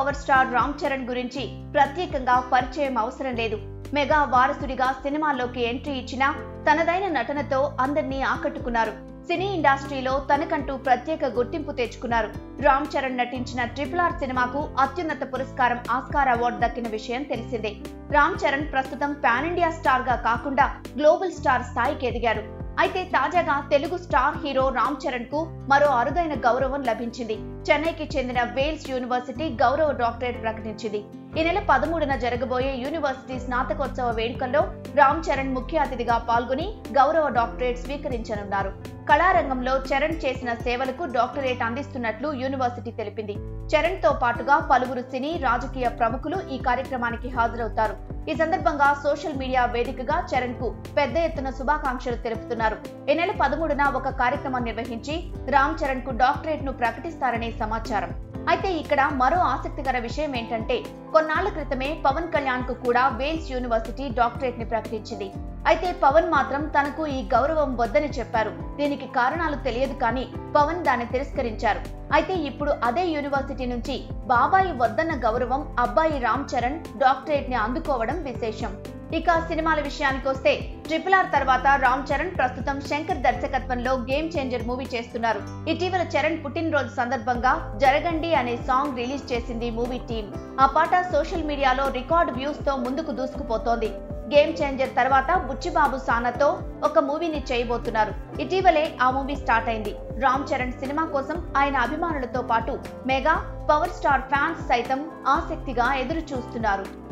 Power star Ram Charan గురించి ప్రత్యేకంగా పరిచయం అవసరం లేదు. మెగా వారసుడిగా సినిమాల్లోకి ఎంట్రీ ఇచ్చినా తనదైన నటనతో అందరినీ ఆకట్టుకున్నారు. సినీ ఇండస్ట్రీలో తనకంటూ ప్రత్యేక గుర్తింపు తెచ్చుకున్నారు. రామ్ చరణ్ నటించిన RRR సినిమాకు అత్యున్నత పురస్కారం ఆస్కార్ అవార్డు దక్కిన విషయం తెలిసిందే. రామ్ చరణ్ ప్రస్తుతం పాన్ ఇండియా స్టార్ గా కాకుండా గ్లోబల్ స్టార్ స్థాయికి ఎదిగారు. అయితే తాజాగా తెలుగు స్టార్ హీరో రామ్ చరణ్ కు మరో అరుదైన గౌరవం లభించింది. చెన్నైకి చెందిన వేల్స్ యూనివర్సిటీ గౌరవ డాక్టరేట్ ప్రకటించింది. ఈ నెల 13న జరగబోయే యూనివర్సిటీ స్నాతకోత్సవ వేడుకల్లో రామ్ చరణ్ ముఖ్య అతిథిగా పాల్గొని గౌరవ డాక్టరేట్ స్వీకరించనున్నారు. కళారంగంలో చరణ్ చేసిన సేవలకు డాక్టరేట్ అందిస్తున్నట్లు యూనివర్సిటీ తెలిపింది. చరణ్ తో పాటుగా పలువురు సినీ రాజకీయ ప్రముఖులు ఈ కార్యక్రమానికి హాజరవుతారు. ఈ సందర్భంగా సోషల్ మీడియా వేదికగా చరణ్ కు పెద్ద ఎత్తున శుభాకాంక్షలు తెలుపుతున్నారు. ఈ నెల 13న ఒక కార్యక్రమం నిర్వహించి రామ్ చరణ్ కు డాక్టరేట్ ను ప్రకటిస్తారనే సమాచారం. అయితే ఇక్కడ మరో ఆసక్తికర విషయం ఏంటంటే కొన్నాళ్ల క్రితమే పవన్ కళ్యాణ్ కు కూడా వేల్స్ యూనివర్సిటీ డాక్టరేట్ ని ప్రకటించింది. అయితే పవన్ మాత్రం తనకు ఈ గౌరవం వద్దని చెప్పారు. దీనికి కారణాలు తెలియదు కానీ పవన్ దాన్ని తిరస్కరించారు. అయితే ఇప్పుడు అదే యూనివర్సిటీ నుంచి బాబాయి వద్దన్న గౌరవం అబ్బాయి రామ్ చరణ్ డాక్టరేట్ ని అందుకోవడం విశేషం. ఇక సినిమాల విషయానికి వస్తే RRR తర్వాత రామ్ చరణ్ ప్రస్తుతం శంకర్ దర్శకత్వంలో గేమ్ చేంజర్ మూవీ చేస్తున్నారు. ఇటీవల చరణ్ పుట్టినరోజు సందర్భంగా జరగండి అనే సాంగ్ రిలీజ్ చేసింది మూవీ టీం. ఆ పాట సోషల్ మీడియాలో రికార్డ్ వ్యూస్ తో ముందుకు దూసుకుపోతోంది. గేమ్ చేంజర్ తర్వాత బుచ్చిబాబు సానాతో ఒక మూవీని చేయబోతున్నారు. ఇటీవలే ఆ మూవీ స్టార్ట్ అయింది. రామ్ చరణ్ సినిమా కోసం ఆయన అభిమానులతో పాటు మెగా పవర్ స్టార్ ఫ్యాన్స్ సైతం ఆసక్తిగా ఎదురు చూస్తున్నారు.